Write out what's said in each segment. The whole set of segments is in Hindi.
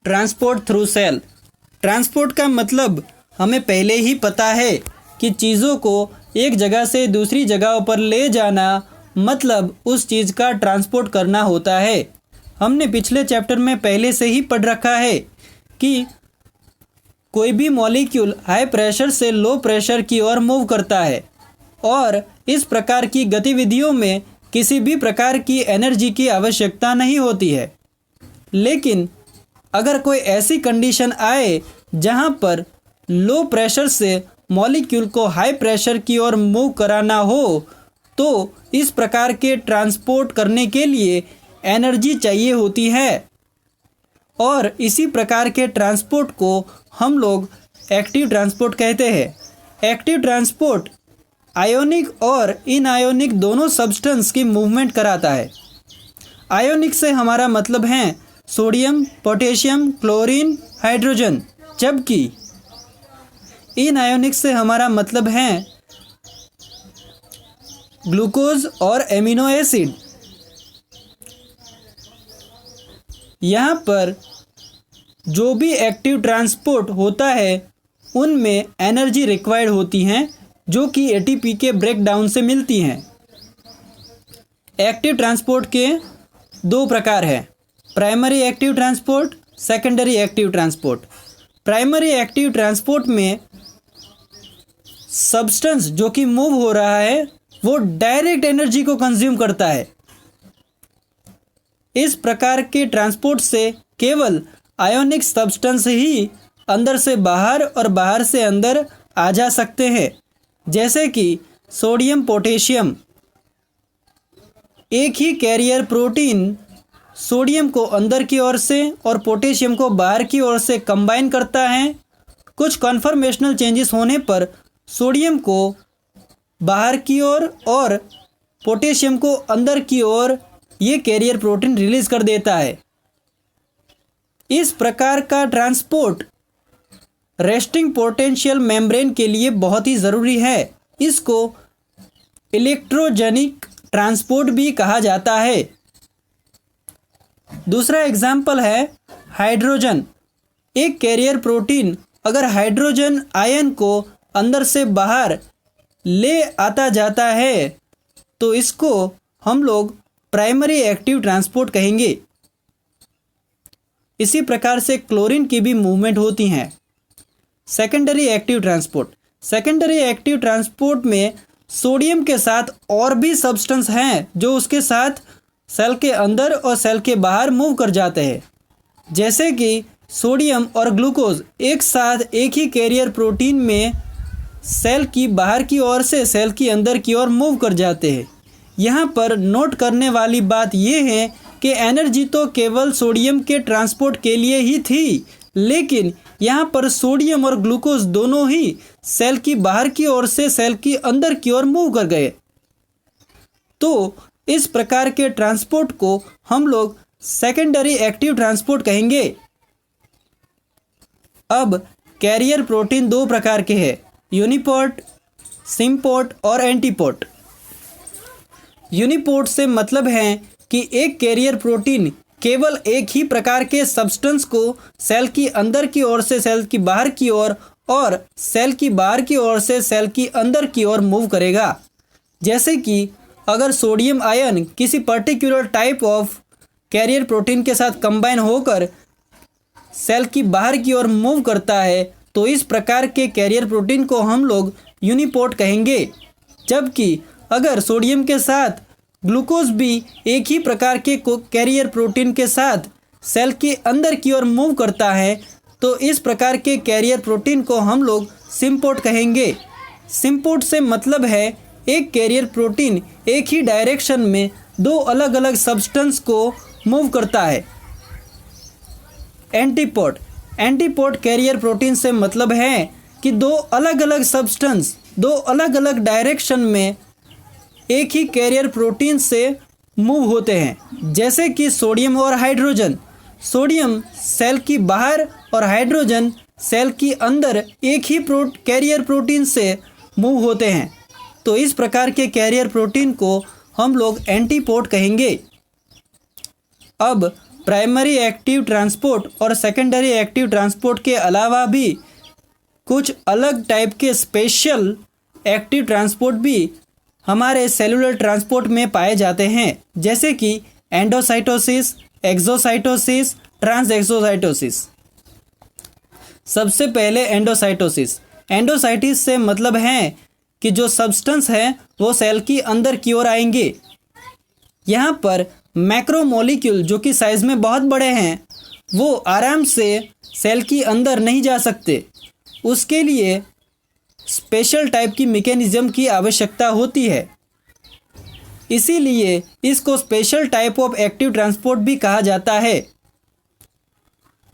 Transport through cell. ट्रांसपोर्ट का मतलब हमें पहले ही पता है कि चीज़ों को एक जगह से दूसरी जगहों पर ले जाना मतलब उस चीज़ का ट्रांसपोर्ट करना होता है। हमने पिछले चैप्टर में पहले से ही पढ़ रखा है कि कोई भी मॉलिक्यूल हाई प्रेशर से लो प्रेशर की ओर मूव करता है और इस प्रकार की गतिविधियों में किसी भी प्रकार की एनर्जी की आवश्यकता नहीं होती है। लेकिन अगर कोई ऐसी कंडीशन आए जहां पर लो प्रेशर से मॉलिक्यूल को हाई प्रेशर की ओर मूव कराना हो तो इस प्रकार के ट्रांसपोर्ट करने के लिए एनर्जी चाहिए होती है और इसी प्रकार के ट्रांसपोर्ट को हम लोग एक्टिव ट्रांसपोर्ट कहते हैं। एक्टिव ट्रांसपोर्ट आयोनिक और इनआयोनिक दोनों सब्सटेंस की मूवमेंट कराता है। आयोनिक से हमारा मतलब है सोडियम, पोटेशियम, क्लोरीन, हाइड्रोजन, जबकि इनआयोनिक से हमारा मतलब है ग्लूकोज और एमिनो एसिड। यहाँ पर जो भी एक्टिव ट्रांसपोर्ट होता है उनमें एनर्जी रिक्वायर्ड होती हैं जो कि एटीपी के ब्रेकडाउन से मिलती हैं। एक्टिव ट्रांसपोर्ट के दो प्रकार हैं, primary active transport, secondary active transport. Primary active transport में सब्सटेंस जो कि मूव हो रहा है वो डायरेक्ट एनर्जी को कंज्यूम करता है। इस प्रकार के ट्रांसपोर्ट से केवल आयोनिक सब्सटेंस ही अंदर से बाहर और बाहर से अंदर आ जा सकते हैं, जैसे कि सोडियम, पोटेशियम। एक ही कैरियर प्रोटीन सोडियम को अंदर की ओर से और पोटेशियम को बाहर की ओर से कंबाइन करता है। कुछ कन्फर्मेशनल चेंजेस होने पर सोडियम को बाहर की ओर और पोटेशियम को अंदर की ओर ये कैरियर प्रोटीन रिलीज कर देता है। इस प्रकार का ट्रांसपोर्ट रेस्टिंग पोटेंशियल मेम्ब्रेन के लिए बहुत ही ज़रूरी है। इसको इलेक्ट्रोजेनिक ट्रांसपोर्ट भी कहा जाता है। दूसरा एग्जाम्पल है हाइड्रोजन। एक कैरियर प्रोटीन अगर हाइड्रोजन आयन को अंदर से बाहर ले आता जाता है तो इसको हम लोग प्राइमरी एक्टिव ट्रांसपोर्ट कहेंगे। इसी प्रकार से क्लोरीन की भी मूवमेंट होती हैं। Secondary active transport. Secondary active transport में सोडियम के साथ और भी सब्सटेंस हैं जो उसके साथ सेल के अंदर और सेल के बाहर मूव कर जाते हैं, जैसे कि सोडियम और ग्लूकोज एक साथ एक ही कैरियर प्रोटीन में सेल की बाहर की ओर से सेल की अंदर की ओर मूव कर जाते हैं। यहाँ पर नोट करने वाली बात यह है कि एनर्जी तो केवल सोडियम के ट्रांसपोर्ट के लिए ही थी, लेकिन यहाँ पर सोडियम और ग्लूकोज दोनों ही सेल की बाहर की ओर से सेल की अंदर की ओर मूव कर गए। तो इस प्रकार के ट्रांसपोर्ट को हम लोग सेकेंडरी एक्टिव ट्रांसपोर्ट कहेंगे। अब कैरियर प्रोटीन दो प्रकार के हैं, यूनिपोर्ट, सिम्पोर्ट और एंटीपोर्ट। यूनिपोर्ट से मतलब है कि एक कैरियर प्रोटीन केवल एक ही प्रकार के सब्सटेंस को सेल की अंदर की ओर से सेल की बाहर की ओर और सेल की बाहर की ओर से सेल की अंदर की ओर मूव करेगा। जैसे कि अगर सोडियम आयन किसी particular type of carrier protein के साथ कंबाइन होकर सेल की बाहर की ओर मूव करता है तो इस प्रकार के कैरियर प्रोटीन को हम लोग यूनिपोर्ट कहेंगे। जबकि अगर सोडियम के साथ ग्लूकोज भी एक ही प्रकार के कैरियर प्रोटीन के साथ सेल के अंदर की ओर मूव करता है तो इस प्रकार के कैरियर प्रोटीन को हम लोग सिम्पोर्ट कहेंगे। सिम्पोर्ट से मतलब है एक कैरियर प्रोटीन एक ही डायरेक्शन में दो अलग अलग सब्सटेंस को मूव करता है। एंटीपोर्ट। एंटीपोर्ट कैरियर प्रोटीन से मतलब है कि दो अलग अलग सब्सटेंस दो अलग अलग डायरेक्शन में एक ही कैरियर प्रोटीन से मूव होते हैं, जैसे कि सोडियम और हाइड्रोजन। सोडियम सेल की बाहर और हाइड्रोजन सेल की अंदर एक ही कैरियर प्रोटीन से मूव होते हैं। तो इस प्रकार के कैरियर प्रोटीन को हम लोग एंटीपोर्ट कहेंगे। अब प्राइमरी एक्टिव ट्रांसपोर्ट और सेकेंडरी एक्टिव ट्रांसपोर्ट के अलावा भी कुछ अलग टाइप के स्पेशल एक्टिव ट्रांसपोर्ट भी हमारे सेलुलर ट्रांसपोर्ट में पाए जाते हैं, जैसे कि एंडोसाइटोसिस, एक्सोसाइटोसिस, ट्रांसएक्सोसाइटोसिस। सबसे पहले एंडोसाइटोसिस। एंडोसाइटिस से मतलब है कि जो सब्सटेंस है वो सेल की अंदर की ओर आएंगे। यहाँ पर मैक्रोमोलिक्यूल जो कि साइज में बहुत बड़े हैं वो आराम से सेल की अंदर नहीं जा सकते। उसके लिए स्पेशल टाइप की मैकेनिज्म की आवश्यकता होती है। इसीलिए इसको special type of active transport भी कहा जाता है।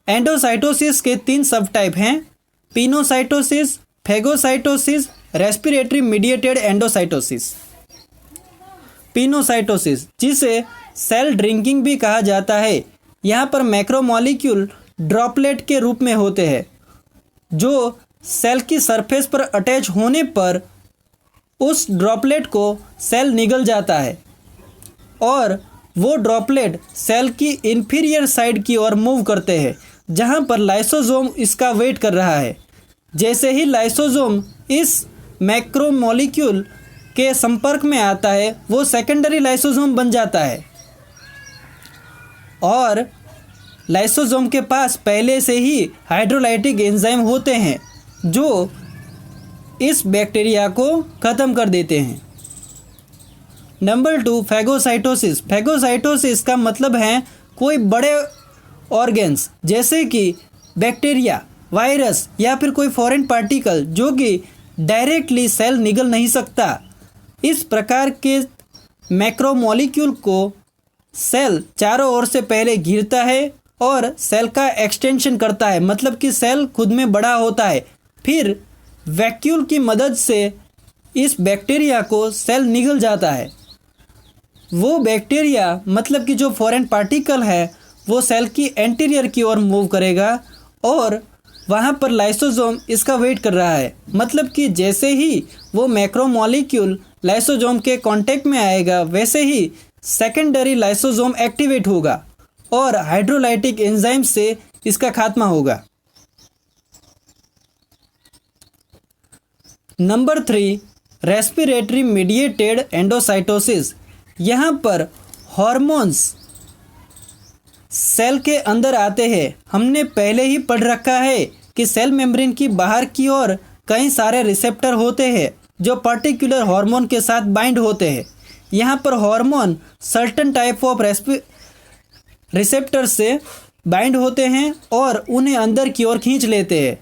एंडोसाइटोसिस के 3 सब टाइप हैं: pinocytosis, phagocytosis, respiratory mediated endocytosis. Pinocytosis, जिसे सेल ड्रिंकिंग भी कहा जाता है, यहाँ पर मैक्रोमोलिक्यूल ड्रॉपलेट के रूप में होते हैं जो सेल की सरफेस पर अटैच होने पर उस ड्रॉपलेट को सेल निगल जाता है और वो ड्रॉपलेट सेल की इंफीरियर साइड की ओर मूव करते हैं, जहाँ पर लाइसोसोम इसका वेट कर रहा है। जैसे ही लाइसोसोम इस मैक्रोमोलिक्यूल के संपर्क में आता है वो सेकेंडरी लाइसोसोम बन जाता है और लाइसोसोम के पास पहले से ही हाइड्रोलाइटिक एंजाइम होते हैं जो इस बैक्टीरिया को ख़त्म कर देते हैं। Number 2, phagocytosis. फैगोसाइटोसिस का मतलब है कोई बड़े ऑर्गेन्स जैसे कि बैक्टीरिया, वायरस या फिर कोई फॉरेन पार्टिकल जो कि डायरेक्टली सेल निगल नहीं सकता। इस प्रकार के मैक्रोमोलिक्यूल को सेल चारों ओर से पहले घिरता है और सेल का एक्सटेंशन करता है, मतलब कि सेल खुद में बड़ा होता है। फिर वैक्यूल की मदद से इस बैक्टीरिया को सेल निगल जाता है। वो बैक्टीरिया मतलब कि जो फॉरेन पार्टिकल है वो सेल की एंटीरियर की ओर मूव करेगा और वहाँ पर लाइसोसोम इसका वेट कर रहा है। मतलब कि जैसे ही वो मैक्रोमोलिक्यूल लाइसोसोम के कांटेक्ट में आएगा वैसे ही सेकेंडरी लाइसोसोम एक्टिवेट होगा और हाइड्रोलाइटिक एंजाइम से इसका खात्मा होगा। Number 3, respiratory mediated endocytosis. यहाँ पर हॉर्मोन्स सेल के अंदर आते हैं। हमने पहले ही पढ़ रखा है कि सेल मेम्ब्रेन की बाहर की ओर कई सारे रिसेप्टर होते हैं जो पर्टिकुलर हार्मोन के साथ बाइंड होते हैं। यहाँ पर hormone certain type of receptor से बाइंड होते हैं और उन्हें अंदर की ओर खींच लेते हैं।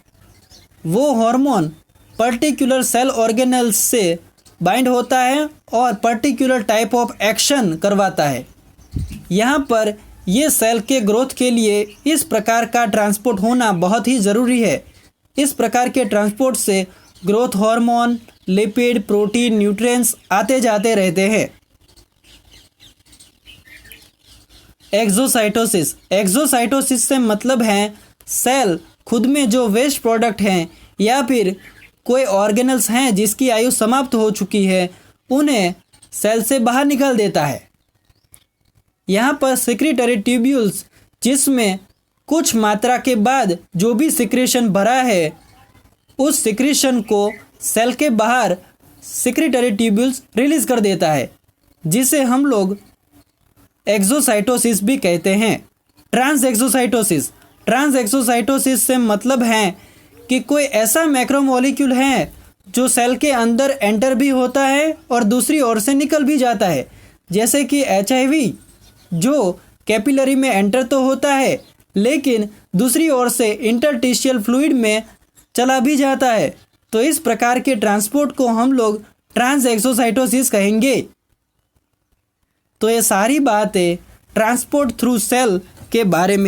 वो हार्मोन पर्टिकुलर सेल ऑर्गेनेल्स से बाइंड होता है और पर्टिकुलर टाइप ऑफ एक्शन करवाता है। यहाँ पर ये सेल के ग्रोथ के लिए इस प्रकार का ट्रांसपोर्ट होना बहुत ही ज़रूरी है। इस प्रकार के ट्रांसपोर्ट से growth hormone, lipid, protein, nutrients आते जाते रहते हैं। एक्सोसाइटोसिस। एक्सोसाइटोसिस से मतलब है सेल खुद में जो वेस्ट प्रोडक्ट हैं या फिर कोई ऑर्गेनल्स हैं जिसकी आयु समाप्त हो चुकी है उन्हें सेल से बाहर निकाल देता है। यहाँ पर सिक्रीटरी ट्यूब्यूल्स, जिसमें कुछ मात्रा के बाद जो भी सिक्रेशन भरा है उस सिक्रेशन को सेल के बाहर सिक्रीटरी ट्यूब्यूल्स रिलीज कर देता है, जिसे हम लोग एक्सोसाइटोसिस भी कहते हैं। ट्रांसएक्सोसाइटोसिस। ट्रांसएक्सोसाइटोसिस से मतलब है कि कोई ऐसा मैक्रोमोलिक्यूल है जो सेल के अंदर एंटर भी होता है और दूसरी ओर से निकल भी जाता है, जैसे कि HIV जो कैपिलरी में एंटर तो होता है लेकिन दूसरी ओर से इंटरस्टिशियल फ्लूइड में चला भी जाता है। तो इस प्रकार के ट्रांसपोर्ट को हम लोग ट्रांसएक्सोसाइटोसिस कहेंगे। तो ये सारी बातें ट्रांसपोर्ट थ्रू सेल के बारे में